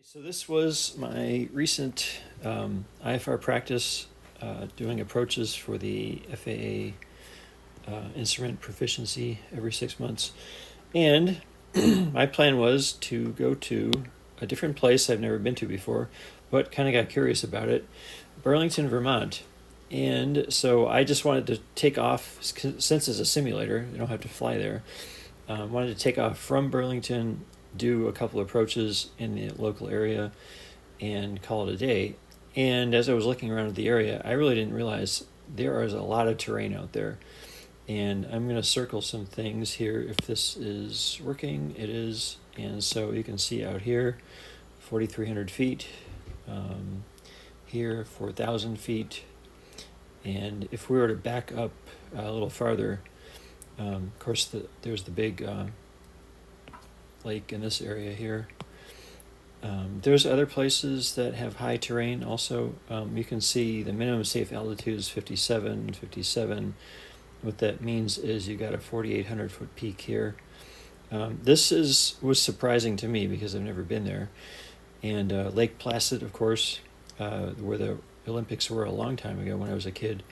So this was my recent IFR practice doing approaches for the FAA instrument proficiency every 6 months. And my plan was to go to a different place I've never been to before, but kind of got curious about it, Burlington, Vermont. And so I just wanted to take off, since it's a simulator, you don't have to fly there. Wanted to take off from Burlington, do a couple approaches in the local area, and call it a day. And as I was looking around at the area, I really didn't realize there is a lot of terrain out there. And I'm going to circle some things here. If this is working, it is. And so you can see out here, 4,300 feet. Here, 4,000 feet. And if we were to back up a little farther, of course, there's the big lake in this area here. There's other places that have high terrain also. You can see the minimum safe altitude is 57. What that means is you got a 4,800 foot peak here. This was surprising to me because I've never been there. And Lake Placid, of course, where the Olympics were a long time ago when I was a kid.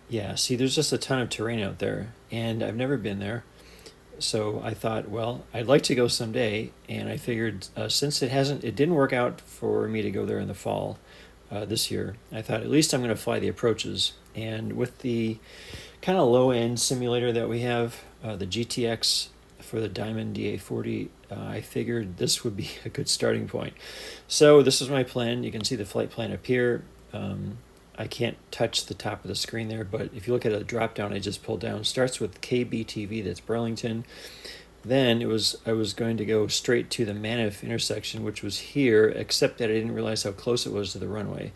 Yeah, see, there's just a ton of terrain out there, and I've never been there. So I thought, well, I'd like to go someday, and I figured since it didn't work out for me to go there in the fall this year, I thought at least I'm going to fly the approaches. And with the kind of low-end simulator that we have, the GTX for the Diamond DA40, I figured this would be a good starting point. So this is my plan. You can see the flight plan up here. I can't touch the top of the screen there, but if you look at a drop down I just pulled down, starts with KBTV, that's Burlington. Then I was going to go straight to the Maniff intersection, which was here, except that I didn't realize how close it was to the runway.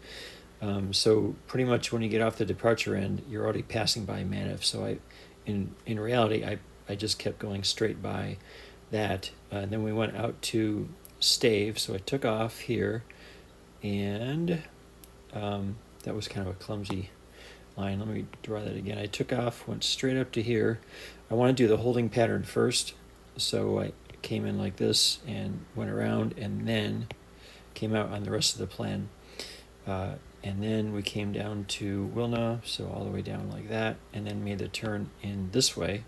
So pretty much when you get off the departure end, you're already passing by Maniff. So in reality, I just kept going straight by that. And then we went out to Stave, so I took off here, and that was kind of a clumsy line. Let me draw that again. I took off, went straight up to here. I want to do the holding pattern first, so I came in like this and went around, and then came out on the rest of the plan. And then we came down to Wilna, so all the way down like that, and then made the turn in this way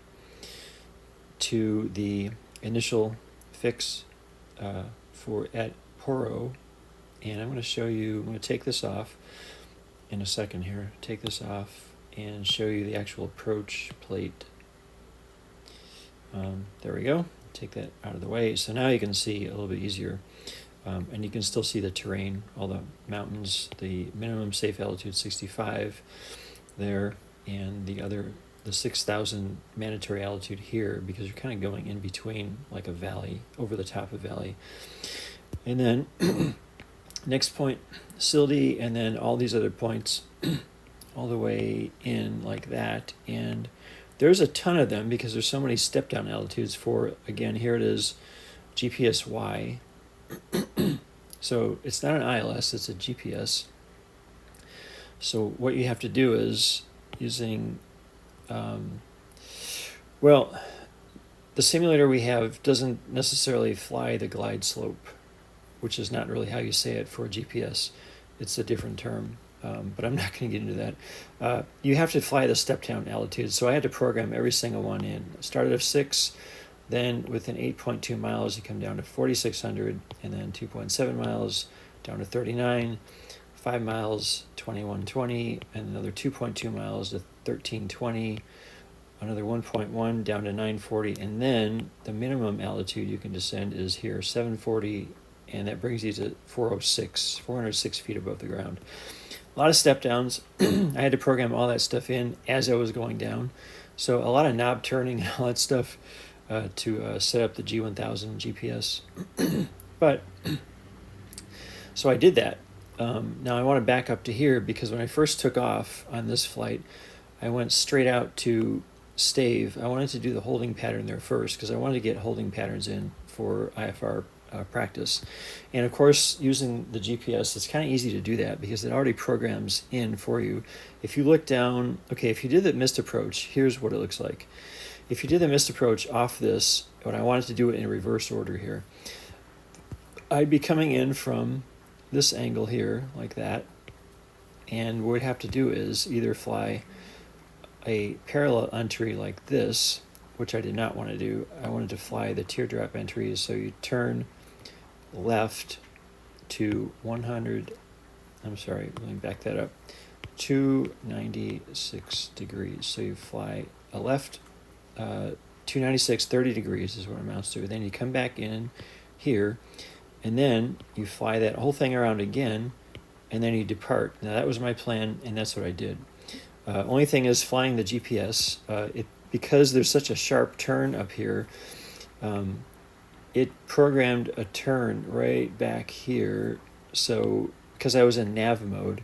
to the initial fix at Poro. And I'm going to show you, I'm going to take this off in a second here, take this off and show you the actual approach plate. There we go, take that out of the way. So now you can see a little bit easier. And you can still see the terrain, all the mountains, the minimum safe altitude 65 there, and the 6,000 mandatory altitude here, because you're kind of going in between like a valley, over the top of valley. And then next point, Sildy, and then all these other points all the way in like that. And there's a ton of them because there's so many step down altitudes for, again, here it is, GPS Y. So it's not an ILS, it's a GPS. So what you have to do is using, well, the simulator we have doesn't necessarily fly the glide slope, which is not really how you say it for GPS. It's a different term, but I'm not going to get into that. You have to fly the step down altitude, so I had to program every single one in. Started at 6, then within 8.2 miles you come down to 4,600, and then 2.7 miles down to 39, 5 miles 2120, and another 2.2 miles to 1320, another 1.1 down to 940, and then the minimum altitude you can descend is here, 740, and that brings you to 406 feet above the ground. A lot of step downs. I had to program all that stuff in as I was going down, so a lot of knob turning and all that stuff to set up the G1000 GPS. But so I did that. Now I want to back up to here because when I first took off on this flight, I went straight out to Stave. I wanted to do the holding pattern there first because I wanted to get holding patterns in for IFR practice. And of course, using the GPS, it's kind of easy to do that because it already programs in for you. If you look down, okay, if you did the missed approach, here's what it looks like. If you did the missed approach off this, but I wanted to do it in reverse order here. I'd be coming in from this angle here, like that, and what we'd have to do is either fly a parallel entry like this, which I did not want to do. I wanted to fly the teardrop entries, so you turn left to 100, I'm sorry, let me back that up, 296 degrees. So you fly a left 296, 30 degrees is what it amounts to. Then you come back in here, and then you fly that whole thing around again, and then you depart. Now that was my plan, and that's what I did. Only thing is flying the GPS, because there's such a sharp turn up here, it programmed a turn right back here. So because I was in nav mode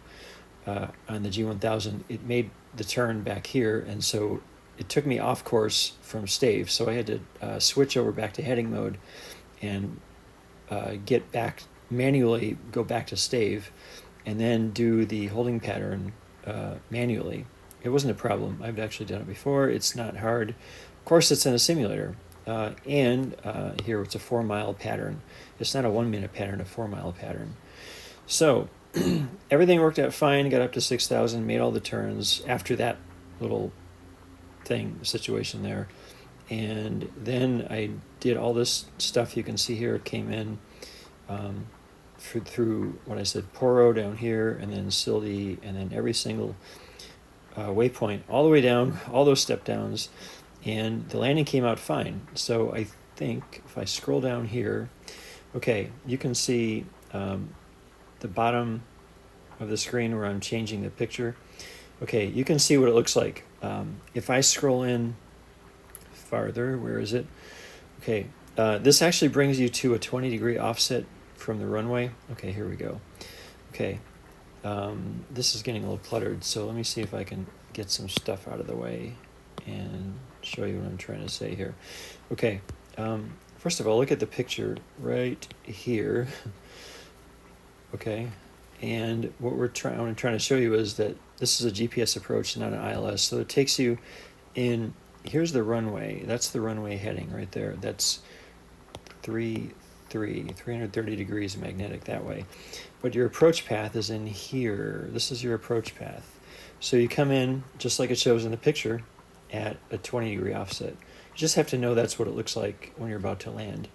on the G1000, it made the turn back here, and so it took me off course from stave. So I had to switch over back to heading mode and get back manually, go back to stave, and then do the holding pattern manually. It wasn't a problem. I've actually done it before. It's not hard. Of course, it's in a simulator. And here it's a 4-mile pattern. It's not a 1-minute pattern, a 4-mile pattern. So everything worked out fine, got up to 6,000, made all the turns after that little situation there. And then I did all this stuff you can see here. It came in through what I said, Poro down here, and then Sildy, and then every single waypoint, all the way down, all those step downs, and the landing came out fine. So I think if I scroll down here, okay, you can see the bottom of the screen where I'm changing the picture. Okay, you can see what it looks like. If I scroll in farther, where is it? Okay, this actually brings you to a 20-degree offset from the runway. Okay, here we go. Okay, this is getting a little cluttered, so let me see if I can get some stuff out of the way and show you what I'm trying to say here. Okay, first of all, look at the picture right here. Okay, and what I'm trying to show you is that this is a GPS approach, not an ILS. So it takes you in, here's the runway. That's the runway heading right there. That's 330 degrees magnetic that way. But your approach path is in here. This is your approach path. So you come in, just like it shows in the picture, at a 20-degree offset. You just have to know that's what it looks like when you're about to land.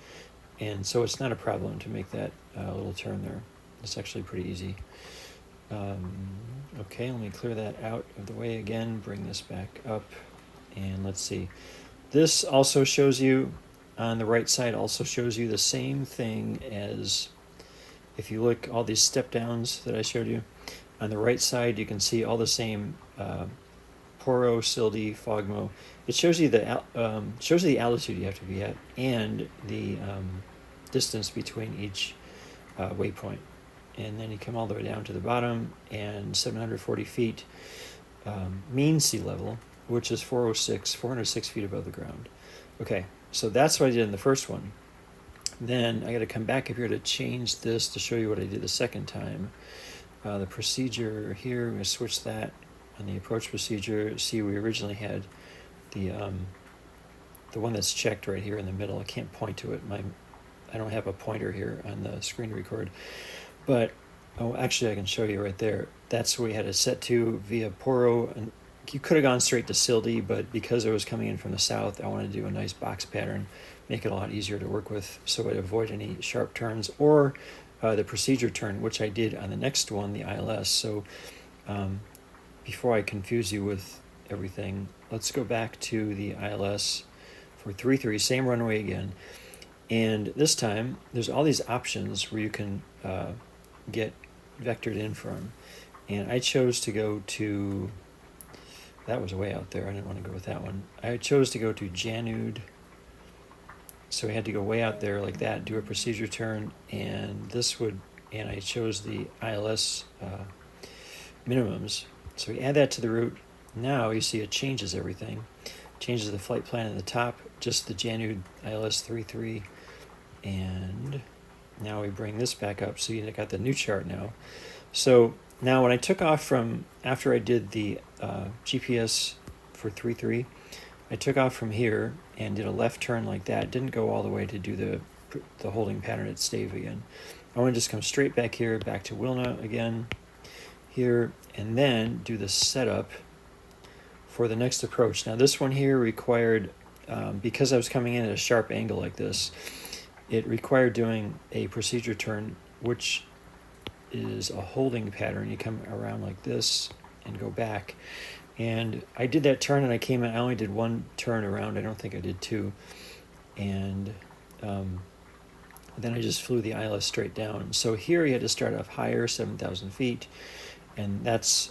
And so it's not a problem to make that little turn there. It's actually pretty easy. Okay, let me clear that out of the way again, bring this back up, and let's see. This also shows you, on the right side, also shows you the same thing as, if you look, all these step downs that I showed you. On the right side, you can see all the same Poro, Sildy, Fogmo. It shows you the altitude you have to be at and the distance between each waypoint. And then you come all the way down to the bottom, and 740 feet mean sea level, which is 406 feet above the ground. Okay, so that's what I did in the first one. Then I got to come back up here to change this to show you what I did the second time. The procedure here, I'm going to switch that on the approach procedure. See, we originally had the one that's checked right here in the middle. I can't point to it. I don't have a pointer here on the screen to record. But, oh, actually I can show you right there. That's where we had it set to via Poro. And you could have gone straight to Sildy, but because I was coming in from the south, I wanted to do a nice box pattern, make it a lot easier to work with, so I'd avoid any sharp turns, or the procedure turn, which I did on the next one, the ILS. So before I confuse you with everything, let's go back to the ILS for 3-3, same runway again. And this time, there's all these options where you can get vectored in from. And I chose to go to, that was way out there, I didn't want to go with that one. I chose to go to Janud. So we had to go way out there like that, do a procedure turn, and I chose the ILS minimums. So we add that to the route. Now you see it changes everything. Changes the flight plan at the top, just the Janud ILS 3-3. And now we bring this back up, so you got the new chart now. So now when I took off from, after I did the GPS for 3-3, I took off from here and did a left turn like that. Didn't go all the way to do the the holding pattern at stave again. I want to just come straight back here, back to Wilna again, here, and then do the setup for the next approach. Now this one here required, because I was coming in at a sharp angle like this, it required doing a procedure turn, which is a holding pattern. You come around like this and go back. And I did that turn and I came in, I only did one turn around. I don't think I did two. And then I just flew the ILS straight down. So here you had to start off higher, 7,000 feet. And that's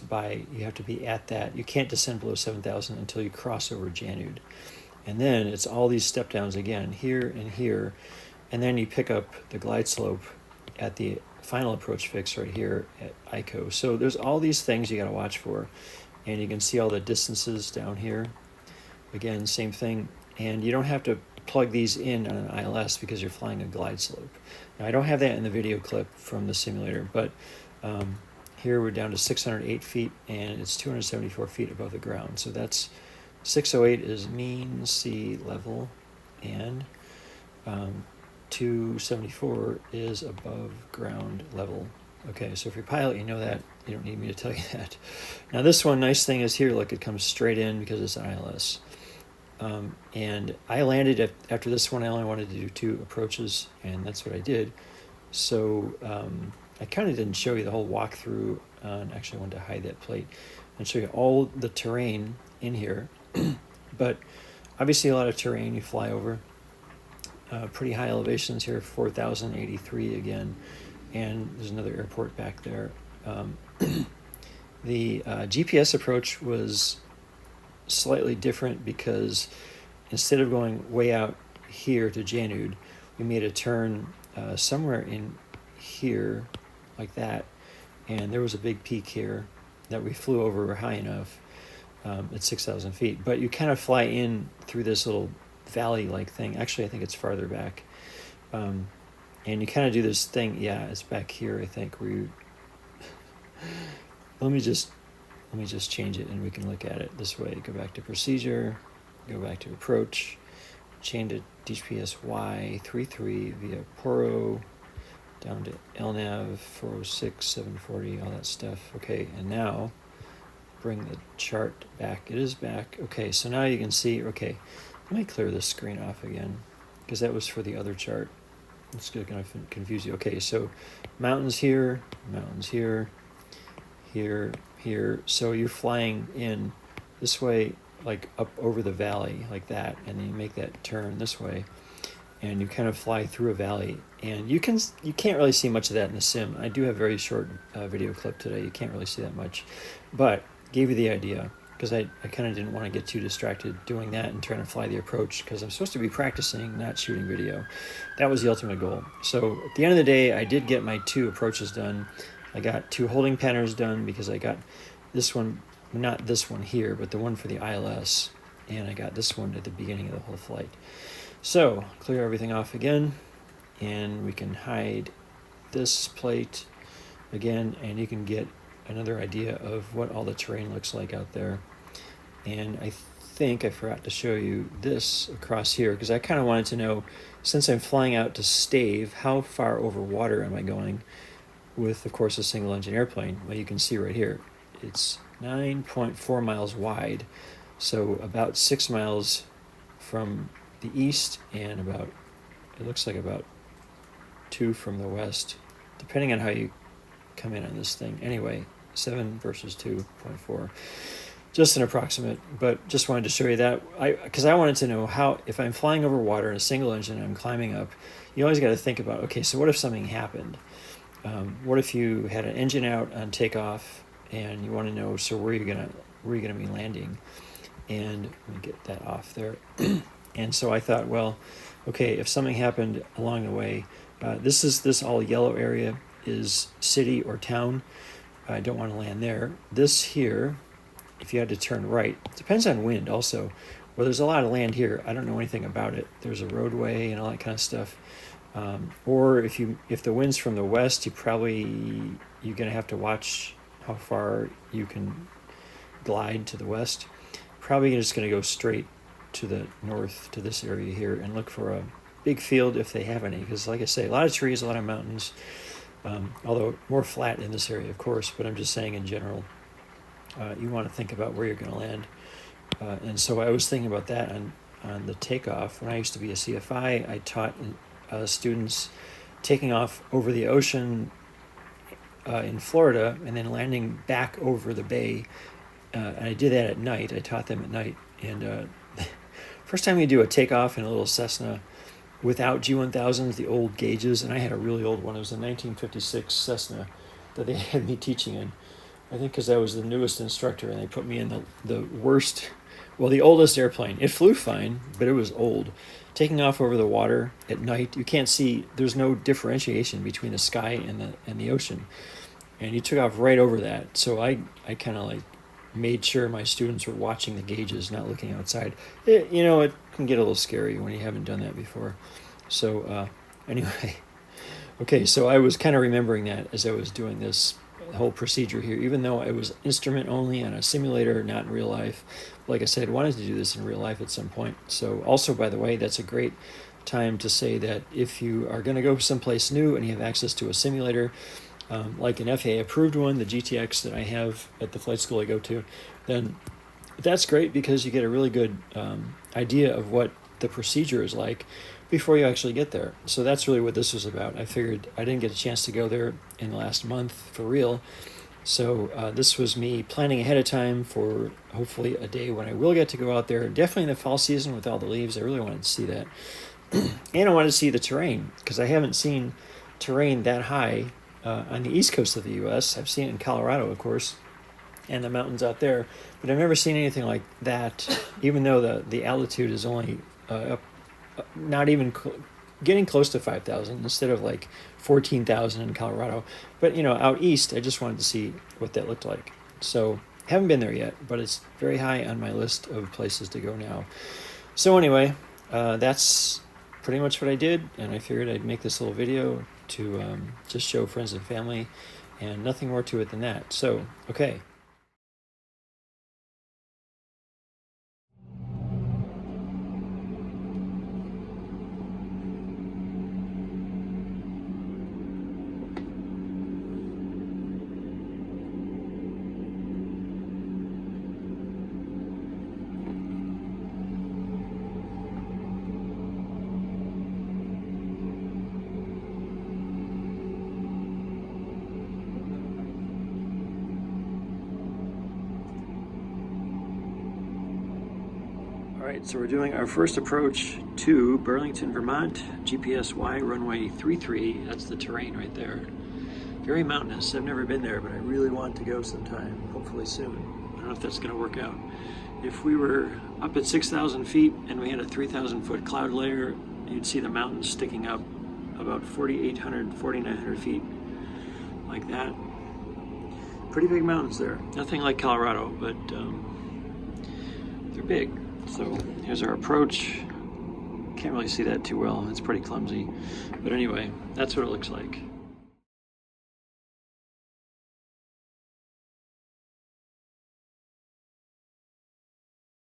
by, you have to be at that. You can't descend below 7,000 until you cross over Janud. And then it's all these step downs again, here and here. And then you pick up the glide slope at the final approach fix right here at ICO. So there's all these things you got to watch for. And you can see all the distances down here. Again, same thing. And you don't have to plug these in on an ILS because you're flying a glide slope. Now, I don't have that in the video clip from the simulator, but here we're down to 608 feet and it's 274 feet above the ground. So that's 608 is mean sea level, and 274 is above ground level. Okay, so if you're a pilot, you know that. You don't need me to tell you that. Now this one, nice thing is here, look, it comes straight in because it's an ILS. And I landed after this one, I only wanted to do 2 approaches, and that's what I did. So I kind of didn't show you the whole walkthrough. Actually, I wanted to hide that plate and show you all the terrain in here. But obviously a lot of terrain you fly over. Pretty high elevations here, 4,083 again. And there's another airport back there. The GPS approach was slightly different because instead of going way out here to Janud, we made a turn somewhere in here like that, and there was a big peak here that we flew over high enough at 6,000 feet. But you kind of fly in through this little valley-like thing. Actually, I think it's farther back. And you kind of do this thing. Yeah, it's back here, I think, where you... Let me just change it and we can look at it this way. Go back to procedure, go back to approach, change it DHPS Y33 via Poro, down to LNAV 406, 740, all that stuff. Okay, and now bring the chart back. It is back. Okay, so now you can see, okay, let me clear this screen off again because that was for the other chart. It's going to confuse you. Okay, so mountains here, here, here. So you're flying in this way, like up over the valley like that, and then you make that turn this way, and you kind of fly through a valley. And you can't really see much of that in the sim. I do have a very short video clip today. You can't really see that much, but gave you the idea because I kind of didn't want to get too distracted doing that and trying to fly the approach because I'm supposed to be practicing, not shooting video. That was the ultimate goal. So at the end of the day, I did get my 2 approaches done. I got 2 holding patterns done because I got this one, not this one here, but the one for the ILS, and I got this one at the beginning of the whole flight. So clear everything off again, and we can hide this plate again, and you can get another idea of what all the terrain looks like out there. And I think I forgot to show you this across here because I kind of wanted to know, since I'm flying out to stave, how far over water am I going with, of course, a single engine airplane? Well, you can see right here, it's 9.4 miles wide, so about 6 miles from the east and about, it looks like about 2 from the west, depending on how you come in on this thing. Anyway, 7 versus 2.4, just an approximate, but just wanted to show you that because I wanted to know how, if I'm flying over water in a single engine and I'm climbing up, you always got to think about, okay, so what if something happened? What if you had an engine out on takeoff and you want to know, so where are you gonna be landing? And let me get that off there. And so I thought, well, okay, if something happened along the way, this all yellow area is city or town. I don't want to land there. This here, if you had to turn right, it depends on wind also. Well, there's a lot of land here. I don't know anything about it. There's a roadway and all that kind of stuff. Or if the wind's from the west, you're gonna have to watch how far you can glide to the west. Probably just gonna go straight to the north to this area here and look for big field if they have any, because like I say, a lot of trees, a lot of mountains, although more flat in this area, of course, but I'm just saying in general, you want to think about where you're going to land. And so I was thinking about that on the takeoff. When I used to be a CFI, I taught students taking off over the ocean in Florida and then landing back over the bay. And I did that at night. I taught them at night. And first time you do a takeoff in a little Cessna without G1000s, the old gauges, and I had a really old one. It was a 1956 Cessna that they had me teaching in. I think because I was the newest instructor, and they put me in the worst, well, the oldest airplane. It flew fine, but it was old. Taking off over the water at night, you can't see, there's no differentiation between the sky and the ocean. And you took off right over that. So I kind of like made sure my students were watching the gauges, not looking outside. It can get a little scary when you haven't done that before. So anyway, okay, so I was kind of remembering that as I was doing this whole procedure here, even though it was instrument only on a simulator, not in real life. Like I said, I wanted to do this in real life at some point. So also, by the way, that's a great time to say that if you are going to go someplace new and you have access to a simulator, like an FAA approved one, the GTX that I have at the flight school I go to, then that's great because you get a really good idea of what the procedure is like before you actually get there. So that's really what this was about. I figured I didn't get a chance to go there in the last month for real. So this was me planning ahead of time for hopefully a day when I will get to go out there, definitely in the fall season with all the leaves. I really wanted to see that. And I wanted to see the terrain because I haven't seen terrain that high on the east coast of the U.S. I've seen it in Colorado, of course, and the mountains out there, but I've never seen anything like that, even though the altitude is only up, not even getting close to 5,000 instead of like 14,000 in Colorado. But, out east, I just wanted to see what that looked like. So haven't been there yet, but it's very high on my list of places to go now. So anyway, that's pretty much what I did, and I figured I'd make this little video to just show friends and family, and nothing more to it than that. So, okay. All right, so we're doing our first approach to Burlington, Vermont, GPSY runway 33. That's the terrain right there. Very mountainous. I've never been there, but I really want to go sometime, hopefully soon. I don't know if that's going to work out. If we were up at 6,000 feet and we had a 3,000 foot cloud layer, you'd see the mountains sticking up about 4,800, 4,900 feet, like that. Pretty big mountains there. Nothing like Colorado, but they're big. So here's our approach. Can't really see that too well. It's pretty clumsy. But anyway, that's what it looks like.